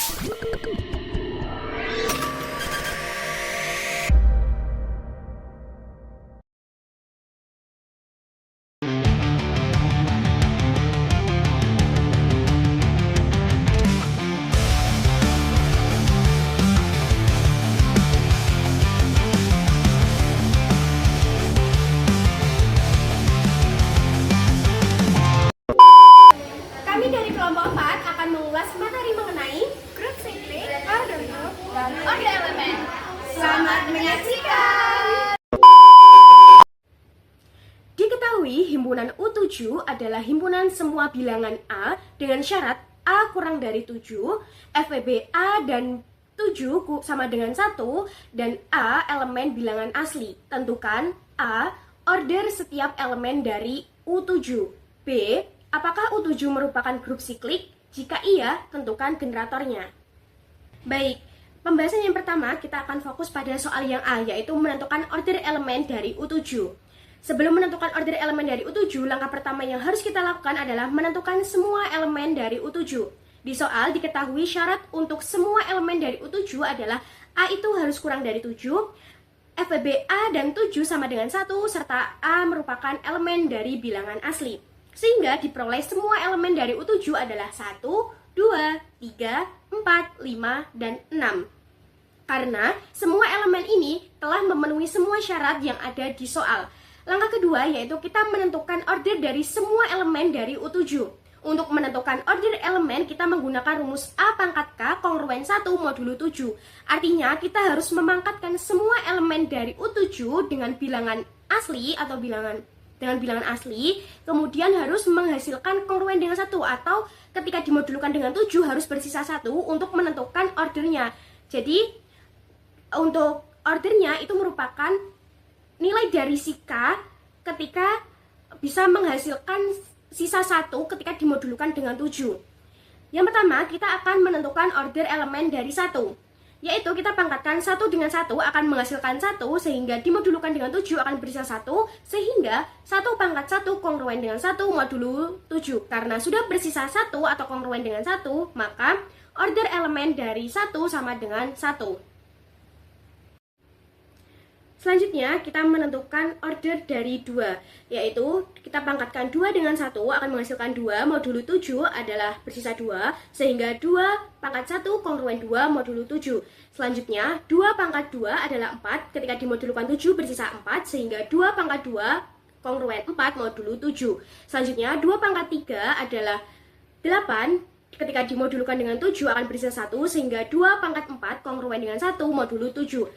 Kami dari kelompok 4 akan mengulas materi mengenai Grup siklik, ordono, dan order elemen. Selamat menyaksikan! Diketahui himpunan U7 adalah himpunan semua bilangan A dengan syarat A kurang dari 7, FWB A dan 7 sama dengan 1, dan A elemen bilangan asli. Tentukan A, order setiap elemen dari U7. B, apakah U7 merupakan grup siklik? Jika iya, tentukan generatornya. Baik, pembahasan yang pertama kita akan fokus pada soal yang A, yaitu menentukan order elemen dari U7. Sebelum menentukan order elemen dari U7, langkah pertama yang harus kita lakukan adalah menentukan semua elemen dari U7. Di soal diketahui syarat untuk semua elemen dari U7 adalah A itu harus kurang dari 7, FWB A dan 7 sama dengan 1, serta A merupakan elemen dari bilangan asli. Sehingga diperoleh semua elemen dari U7 adalah 1, 2, 3, 4, 5, dan 6. Karena semua elemen ini telah memenuhi semua syarat yang ada di soal. Langkah kedua yaitu kita menentukan order dari semua elemen dari U7. Untuk menentukan order elemen kita menggunakan rumus A pangkat K kongruen 1 modulo 7. Artinya kita harus memangkatkan semua elemen dari U7 dengan bilangan asli atau dengan bilangan asli, kemudian harus menghasilkan kongruen dengan 1, atau ketika dimodulkan dengan 7 harus bersisa 1 untuk menentukan ordernya. Jadi untuk ordernya itu merupakan nilai dari si K ketika bisa menghasilkan sisa 1 ketika dimodulkan dengan 7. Yang pertama, kita akan menentukan order elemen dari 1, yaitu kita pangkatkan 1 dengan 1 akan menghasilkan 1, sehingga dimodulkan dengan 7 akan bersisa 1, sehingga 1 pangkat 1 kongruen dengan 1 modulo 7. Karena sudah bersisa 1 atau kongruen dengan 1, maka order elemen dari 1 sama dengan 1. Selanjutnya, kita menentukan order dari 2, yaitu kita pangkatkan 2 dengan 1 akan menghasilkan 2, modulo 7 adalah bersisa 2, sehingga 2 pangkat 1 kongruen 2 modulo 7. Selanjutnya, 2 pangkat 2 adalah 4, ketika dimodulkan 7 bersisa 4, sehingga 2 pangkat 2 kongruen 4 modulo 7. Selanjutnya, 2 pangkat 3 adalah 8, ketika dimodulkan dengan 7 akan bersisa 1, sehingga 2 pangkat 4 kongruen dengan 1 modulo 7.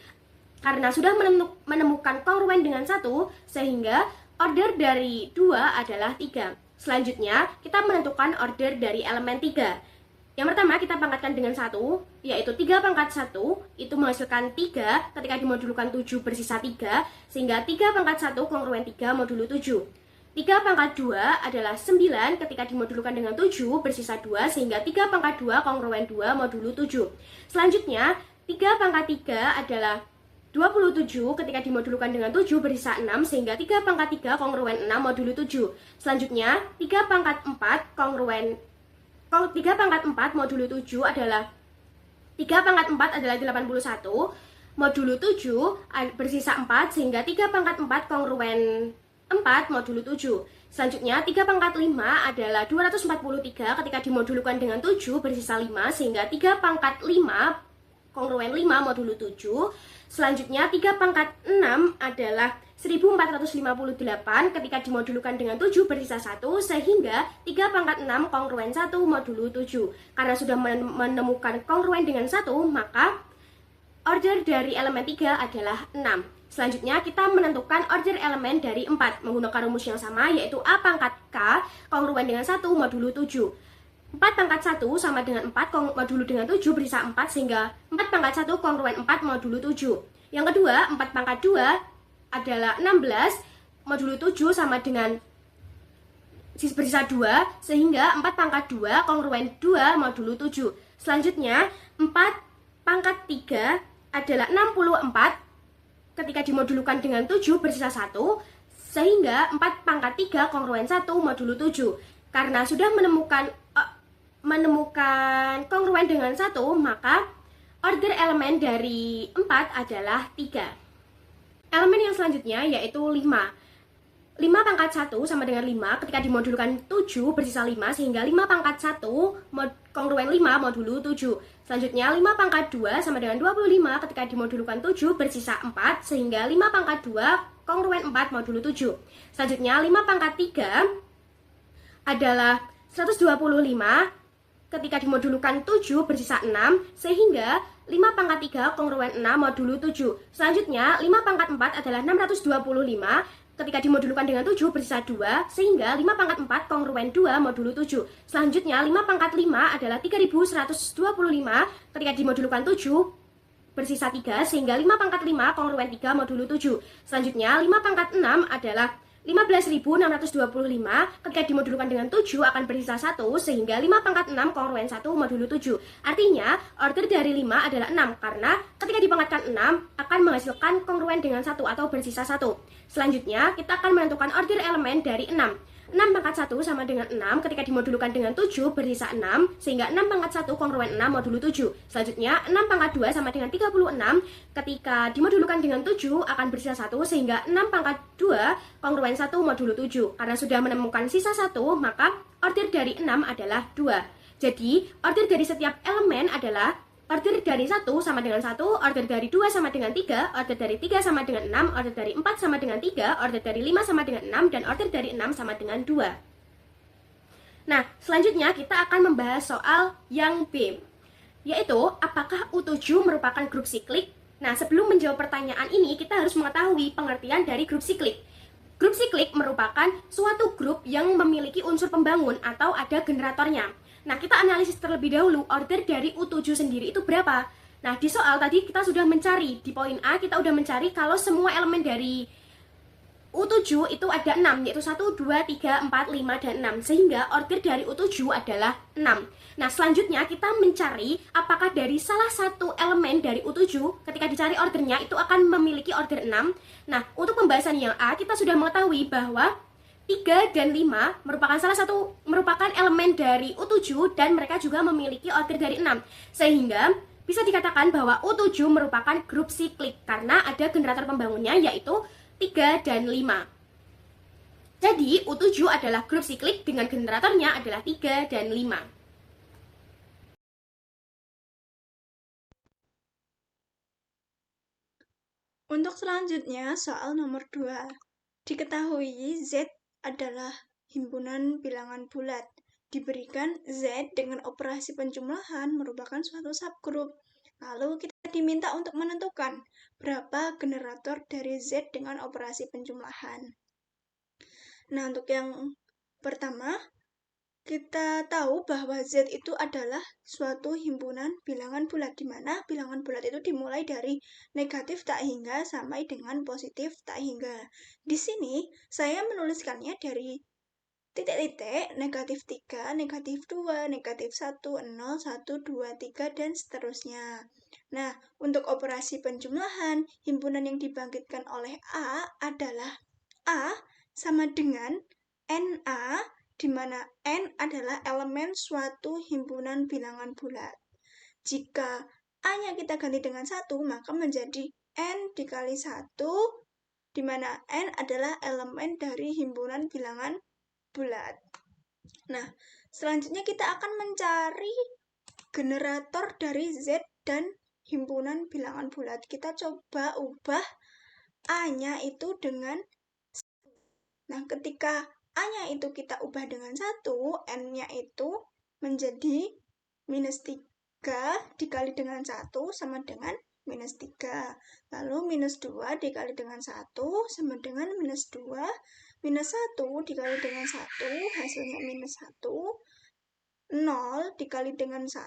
Karena sudah menemukan kongruen dengan 1, sehingga order dari 2 adalah 3. Selanjutnya, kita menentukan order dari elemen 3. Yang pertama, kita pangkatkan dengan 1, yaitu 3 pangkat 1, itu menghasilkan 3, ketika dimodulkan 7 bersisa 3, sehingga 3 pangkat 1 kongruen 3 modulo 7. 3 pangkat 2 adalah 9, ketika dimodulkan dengan 7 bersisa 2, sehingga 3 pangkat 2 kongruen 2 modulo 7. Selanjutnya, 3 pangkat 3 adalah 27, ketika dimodulkan dengan 7 bersisa 6, sehingga 3 pangkat 3 kongruen 6 modulo 7. Selanjutnya, 3 pangkat 4 modulo 7 adalah 3 pangkat 4 adalah 81, modulo 7 bersisa 4, sehingga 3 pangkat 4 kongruen 4 modulo 7. Selanjutnya, 3 pangkat 5 adalah 243, ketika dimodulkan dengan 7 bersisa 5, sehingga 3 pangkat 5 kongruen 5 modulo 7. Selanjutnya, 3 pangkat 6 adalah 1458, ketika dimodulkan dengan 7 bersisa 1, sehingga 3 pangkat 6 kongruen 1 modulo 7. Karena sudah menemukan kongruen dengan 1, maka order dari elemen 3 adalah 6. Selanjutnya, kita menentukan order elemen dari 4 menggunakan rumus yang sama, yaitu A pangkat K kongruen dengan 1 modulo 7. 4 pangkat 1 sama dengan 4 modulo dengan 7 bersisa 4, sehingga 4 pangkat 1 kongruen 4 modulo 7. Yang kedua, 4 pangkat 2 adalah 16, modulo 7 sama dengan bersisa 2, sehingga 4 pangkat 2 kongruen 2 modulo 7. Selanjutnya, 4 pangkat 3 adalah 64, ketika dimodulkan dengan 7 bersisa 1, sehingga 4 pangkat 3 kongruen 1 modulo 7. Karena sudah menemukan menemukan kongruen dengan 1, maka order elemen dari 4 adalah 3. Elemen yang selanjutnya yaitu 5. 5 pangkat 1 sama dengan 5 ketika dimodulkan 7 bersisa 5, sehingga 5 pangkat 1 kongruen 5 modulo 7. Selanjutnya 5 pangkat 2 sama dengan 25 ketika dimodulkan 7 bersisa 4, sehingga 5 pangkat 2 kongruen 4 modulo 7. Selanjutnya 5 pangkat 3 adalah 125 ketika dimodulkan 7 bersisa 6, sehingga 5 pangkat 3 kongruen 6 modulo 7. Selanjutnya 5 pangkat 4 adalah 625 ketika dimodulkan dengan 7 bersisa 2, sehingga 5 pangkat 4 kongruen 2 modulo 7. Selanjutnya 5 pangkat 5 adalah 3125 ketika dimodulkan 7 bersisa 3, sehingga 5 pangkat 5 kongruen 3 modulo 7. Selanjutnya 5 pangkat 6 adalah 15.625 ketika dimodulkan dengan 7 akan bersisa 1, sehingga 5 pangkat 6 kongruen 1 modulo 7. Artinya order dari 5 adalah 6 karena ketika dipangkatkan 6 akan menghasilkan kongruen dengan 1 atau bersisa 1. Selanjutnya kita akan menentukan order elemen dari 6. 6 pangkat 1 sama dengan 6 ketika dimodulkan dengan 7 bersisa 6, sehingga 6 pangkat 1 kongruen 6 modulo 7. Selanjutnya 6 pangkat 2 sama dengan 36 ketika dimodulkan dengan 7 akan bersisa 1, sehingga 6 pangkat 2 kongruen 1 modulo 7. Karena sudah menemukan sisa 1, maka order dari 6 adalah 2. Jadi order dari setiap elemen adalah order dari 1 sama dengan 1, order dari 2 sama dengan 3, order dari 3 sama dengan 6, order dari 4 sama dengan 3, order dari 5 sama dengan 6, dan order dari 6 sama dengan 2. Nah, selanjutnya kita akan membahas soal yang B, yaitu apakah U7 merupakan grup siklik? Nah, sebelum menjawab pertanyaan ini, kita harus mengetahui pengertian dari grup siklik. Grup siklik merupakan suatu grup yang memiliki unsur pembangun atau ada generatornya. Nah, kita analisis terlebih dahulu order dari U7 sendiri itu berapa. Nah, di soal tadi kita sudah mencari, di poin A kita sudah mencari kalau semua elemen dari U7 itu ada 6, yaitu 1, 2, 3, 4, 5, dan 6. Sehingga order dari U7 adalah 6. Nah, selanjutnya kita mencari apakah dari salah satu elemen dari U7 ketika dicari ordernya itu akan memiliki order 6. Nah, untuk pembahasan yang A, kita sudah mengetahui bahwa 3 dan 5 merupakan elemen dari U7 dan mereka juga memiliki order dari 6. Sehingga bisa dikatakan bahwa U7 merupakan grup siklik karena ada generator pembangunnya yaitu 3 dan 5. Jadi U7 adalah grup siklik dengan generatornya adalah 3 dan 5. Untuk selanjutnya, soal nomor 2. Diketahui Z adalah himpunan bilangan bulat. Diberikan Z dengan operasi penjumlahan merupakan suatu subgrup. Lalu kita diminta untuk menentukan berapa generator dari Z dengan operasi penjumlahan. Nah, untuk yang pertama, kita tahu bahwa Z itu adalah suatu himpunan bilangan bulat, di mana bilangan bulat itu dimulai dari negatif tak hingga sampai dengan positif tak hingga. Di sini saya menuliskannya dari titik-titik negatif 3, negatif 2, negatif 1, 0, 1, 2, 3, dan seterusnya. Nah, untuk operasi penjumlahan, himpunan yang dibangkitkan oleh A adalah A sama dengan NA, di mana N adalah elemen suatu himpunan bilangan bulat. Jika A-nya kita ganti dengan 1, maka menjadi N dikali 1, di mana N adalah elemen dari himpunan bilangan bulat. Nah, selanjutnya kita akan mencari generator dari Z dan himpunan bilangan bulat. Kita coba ubah A-nya itu dengan 1. Nah, ketika A-nya itu kita ubah dengan 1, N-nya itu menjadi minus 3 dikali dengan 1 sama dengan minus 3. Lalu minus 2 dikali dengan 1 sama dengan minus 2. Minus 1 dikali dengan 1 hasilnya minus 1. 0 dikali dengan 1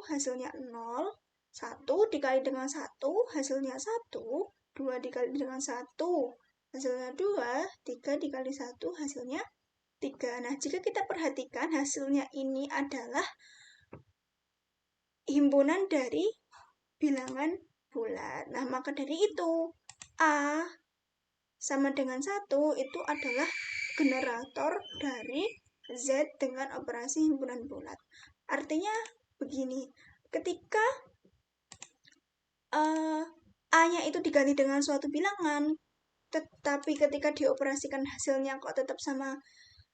hasilnya 0. 1 dikali dengan 1 hasilnya 1. 2 dikali dengan 1 hasilnya 2. 3 dikali 1 hasilnya 3. Nah, jika kita perhatikan hasilnya ini adalah himpunan dari bilangan bulat. Nah, maka dari itu A sama dengan 1 itu adalah generator dari Z dengan operasi himpunan bulat. Artinya begini, ketika A-nya itu diganti dengan suatu bilangan, tetapi ketika dioperasikan hasilnya kok tetap sama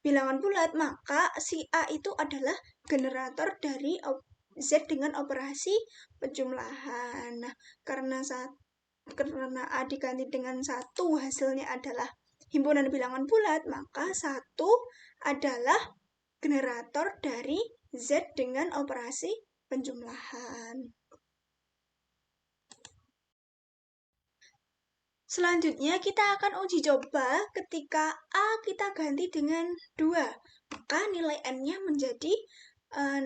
bilangan bulat, maka si A itu adalah generator dari Z dengan operasi penjumlahan. Nah, karena A diganti dengan 1 hasilnya adalah himpunan bilangan bulat, maka 1 adalah generator dari Z dengan operasi penjumlahan. Selanjutnya kita akan uji coba ketika A kita ganti dengan 2. Maka nilai N-nya menjadi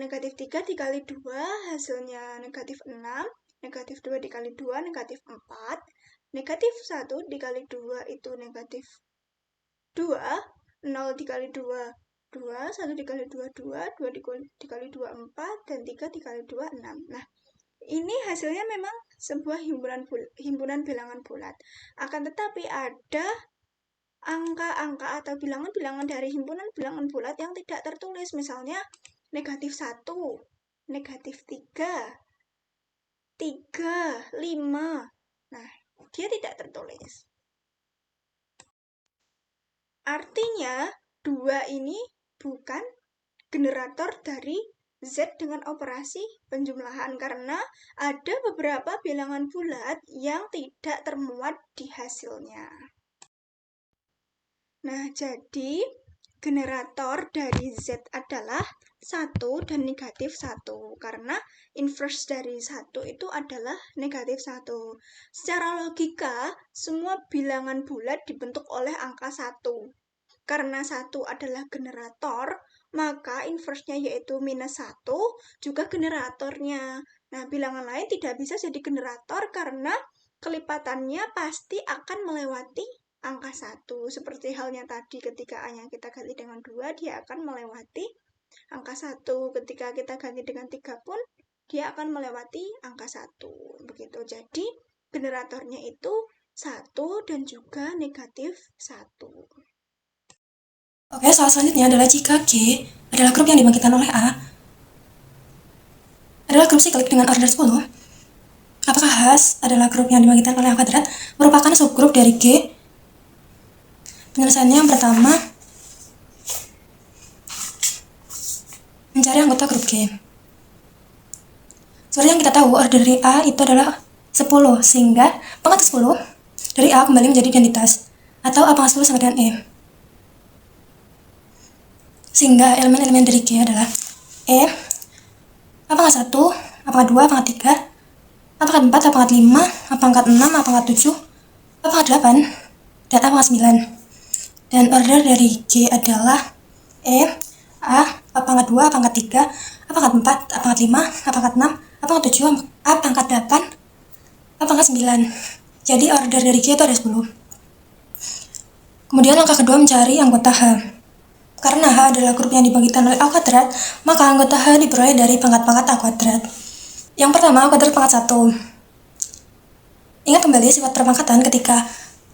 negatif 3 dikali 2 hasilnya negatif 6, negatif 2 dikali 2 negatif 4, negatif 1 dikali 2 itu negatif 2, 0 dikali 2 2, 1 dikali 2 2, 2 dikali 2 4, dan 3 dikali 2 6. Nah, ini hasilnya memang sebuah himpunan bilangan bulat. Akan tetapi ada angka-angka atau bilangan-bilangan dari himpunan bilangan bulat yang tidak tertulis. Misalnya negatif 1, negatif 3, 3, 5. Nah, dia tidak tertulis. Artinya 2 ini bukan generator dari Z dengan operasi penjumlahan karena ada beberapa bilangan bulat yang tidak termuat di hasilnya. Nah, jadi generator dari Z adalah 1 dan negatif 1 karena inverse dari 1 itu adalah negatif 1. Secara logika, semua bilangan bulat dibentuk oleh angka 1. Karena 1 adalah generator, maka inverse-nya yaitu minus 1 juga generatornya. Nah, bilangan lain tidak bisa jadi generator karena kelipatannya pasti akan melewati angka 1. Seperti halnya tadi ketika A-nya kita ganti dengan 2, dia akan melewati angka 1. Ketika kita ganti dengan 3 pun, dia akan melewati angka 1. Begitu. Jadi, generatornya itu 1 dan juga negatif 1. Oke, soal selanjutnya adalah jika G adalah grup yang dibangkitkan oleh A adalah grup siklik dengan order 10, apakah H adalah grup yang dibangkitkan oleh A kuadrat merupakan subgrup dari G? Penyelesaiannya yang pertama, mencari anggota grup G. Seperti yang kita tahu, order dari A itu adalah 10, sehingga pangkat 10 dari A kembali menjadi identitas, atau A pangkat 10 sama dengan E. Sehingga elemen-elemen dari G adalah E, A pangkat 1, A pangkat 2, A pangkat 3, A pangkat 4, A pangkat 5, A pangkat 6, A pangkat 7, A pangkat 8, dan A pangkat 9. Dan order dari G adalah E, A pangkat 2, A pangkat 3, A pangkat 4, A pangkat 5, A pangkat 6, A pangkat 7, A pangkat 8, A pangkat 9. Jadi order dari G itu ada 10. Kemudian langkah kedua mencari anggota H. Karena H adalah grup yang dibangkitkan oleh A kuadrat, maka anggota H diperoleh dari pangkat-pangkat A kuadrat. Yang pertama, A kuadrat pangkat 1. Ingat kembali sifat perpangkatan ketika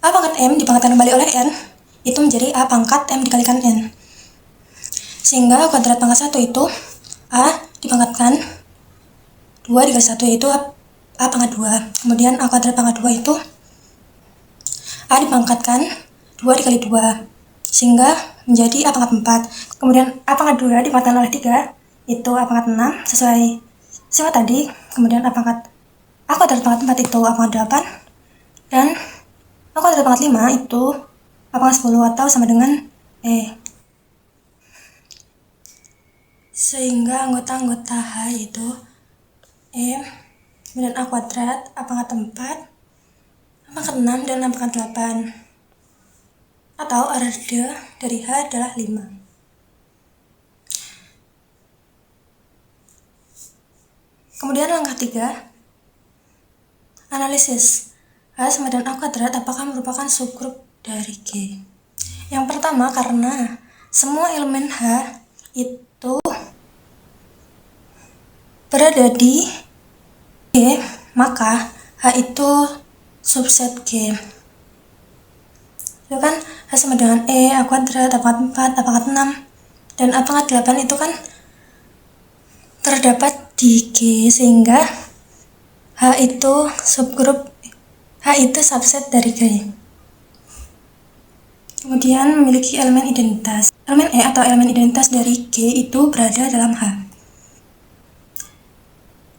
A pangkat M dipangkatkan kembali oleh N, itu menjadi A pangkat M dikalikan N. Sehingga A kuadrat pangkat 1 itu A dipangkatkan 2 dikali 1, yaitu A pangkat 2. Kemudian A kuadrat pangkat 2 itu A dipangkatkan 2 dikali 2, sehingga menjadi A pangkat 4. Kemudian A pangkat 2 dipangkatkan oleh 3, itu A pangkat 6 sesuai sifat tadi. Kemudian A kuadrat pangkat 4 itu A pangkat 8, dan A kuadrat pangkat 5 itu A pangkat 10 atau sama dengan E. Sehingga anggota-anggota H yaitu E, kemudian A kuadrat, A pangkat 4, A pangkat 6, dan A pangkat 8. Atau order dari H adalah 5. Kemudian langkah 3, analisis H sama dengan A kuadrat apakah merupakan subgrup dari G. Yang pertama, karena semua elemen H itu berada di G, maka H itu subset G. Itu kan H sama dengan E, A kuadrat, A pangkat 4, A pangkat 6, dan A pangkat 8 itu kan terdapat di G, sehingga H itu subset dari G. Kemudian memiliki elemen identitas. Elemen E atau elemen identitas dari G itu berada dalam H.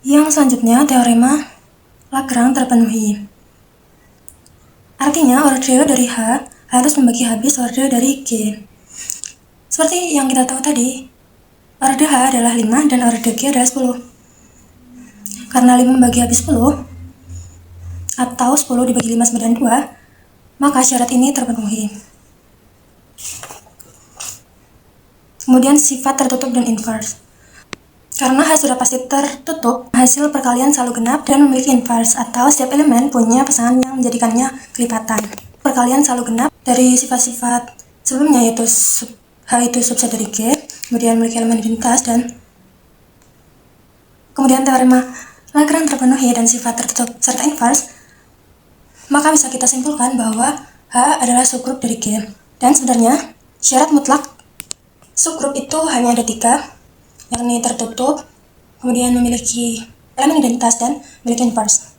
Yang selanjutnya, teorema Lagrange terpenuhi. Artinya, orde dari H harus membagi habis orde dari G. Seperti yang kita tahu tadi, orde H adalah 5 dan orde G adalah 10. Karena 5 membagi habis 10, atau 10 dibagi 5 sama dengan 2, maka syarat ini terpenuhi. Kemudian sifat tertutup dan inverse. Karena H sudah pasti tertutup, hasil perkalian selalu genap dan memiliki inverse, atau setiap elemen punya pasangan yang menjadikannya kelipatan. Perkalian selalu genap dari sifat-sifat sebelumnya, yaitu H itu subset dari G, kemudian memiliki elemen identitas, dan kemudian teorema Lagrange terpenuhi dan sifat tertutup serta inverse, maka bisa kita simpulkan bahwa H adalah subgrup dari G. Dan sebenarnya syarat mutlak subgrup itu hanya ada 3, yakni tertutup, kemudian memiliki elemen identitas, dan memiliki inverse.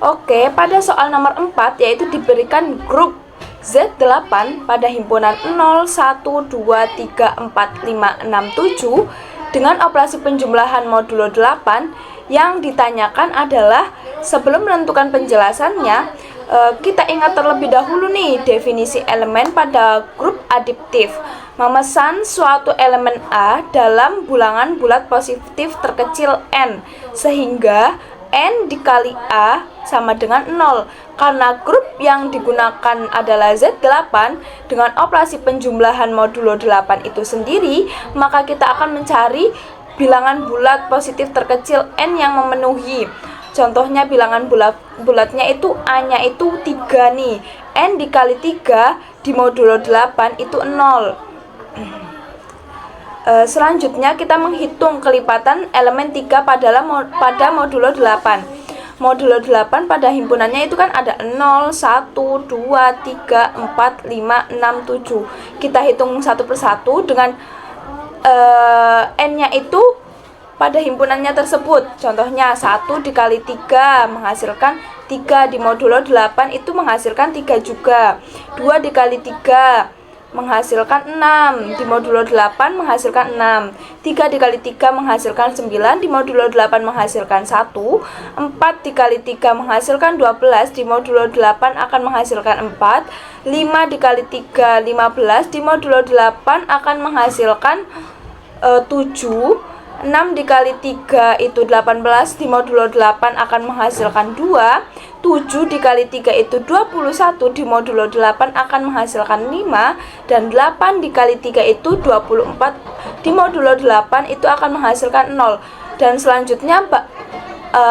Oke, pada soal nomor 4 yaitu diberikan grup Z8 pada himpunan 0, 1, 2, 3, 4, 5, 6, 7 dengan operasi penjumlahan modulo 8. Yang ditanyakan adalah, sebelum menentukan penjelasannya, kita ingat terlebih dahulu nih definisi elemen pada grup adiptif. Memesan suatu elemen A dalam bilangan bulat positif terkecil n, sehingga n dikali A sama dengan 0. Karena grup yang digunakan adalah Z8 dengan operasi penjumlahan modulo 8 itu sendiri, maka kita akan mencari bilangan bulat positif terkecil n yang memenuhi. Contohnya bilangan bulatnya itu A-nya itu 3 nih. N dikali 3 di modulo 8 itu 0. Selanjutnya kita menghitung kelipatan elemen 3 pada modulo 8. Modulo 8 pada himpunannya itu kan ada 0, 1, 2, 3, 4, 5, 6, 7. Kita hitung satu persatu dengan n-nya itu pada himpunannya tersebut. Contohnya 1 dikali 3 menghasilkan 3, di modulo 8 itu menghasilkan 3 juga. 2 dikali 3 menghasilkan 6, di modulo 8 menghasilkan 6. 3 dikali 3 menghasilkan 9, di modulo 8 menghasilkan 1. 4 dikali 3 menghasilkan 12, di modulo 8 akan menghasilkan 4. 5 dikali 3 15, di modulo 8 akan menghasilkan 7. 6 dikali 3 itu 18, di modulo 8 akan menghasilkan 2. 7 dikali 3 itu 21, di modulo 8 akan menghasilkan 5. Dan 8 dikali 3 itu 24, di modulo 8 itu akan menghasilkan 0. Dan selanjutnya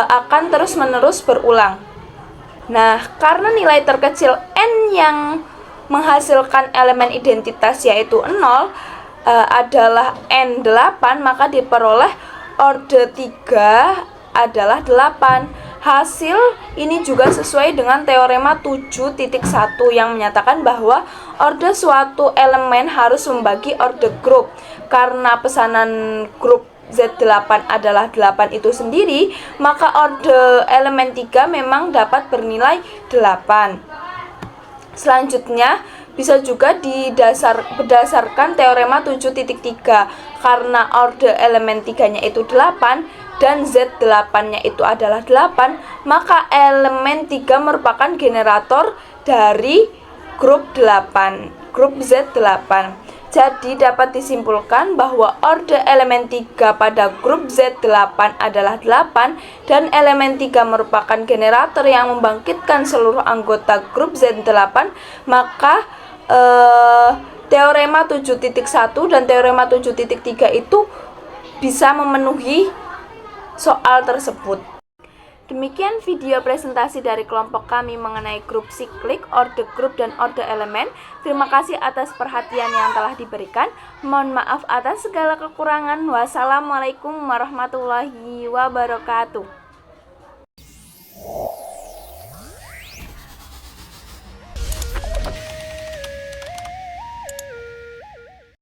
akan terus-menerus berulang. Nah, karena nilai terkecil n yang menghasilkan elemen identitas yaitu 0 adalah N8, maka diperoleh orde 3 adalah 8. Hasil ini juga sesuai dengan teorema 7.1 yang menyatakan bahwa orde suatu elemen harus membagi orde grup. Karena pesanan grup Z8 adalah 8 itu sendiri, maka orde elemen 3 memang dapat bernilai 8. Selanjutnya bisa juga berdasarkan teorema 7.3. Karena orde elemen 3-nya itu 8 dan Z8-nya itu adalah 8, maka elemen 3 merupakan generator dari grup 8, grup Z8. Jadi dapat disimpulkan bahwa orde elemen 3 pada grup Z8 adalah 8 dan elemen 3 merupakan generator yang membangkitkan seluruh anggota grup Z8, maka teorema 7.1 dan teorema 7.3 itu bisa memenuhi soal tersebut. Demikian video presentasi dari kelompok kami mengenai grup siklik, orde grup, dan orde elemen. Terima kasih atas perhatian yang telah diberikan. Mohon maaf atas segala kekurangan. Wassalamualaikum warahmatullahi wabarakatuh.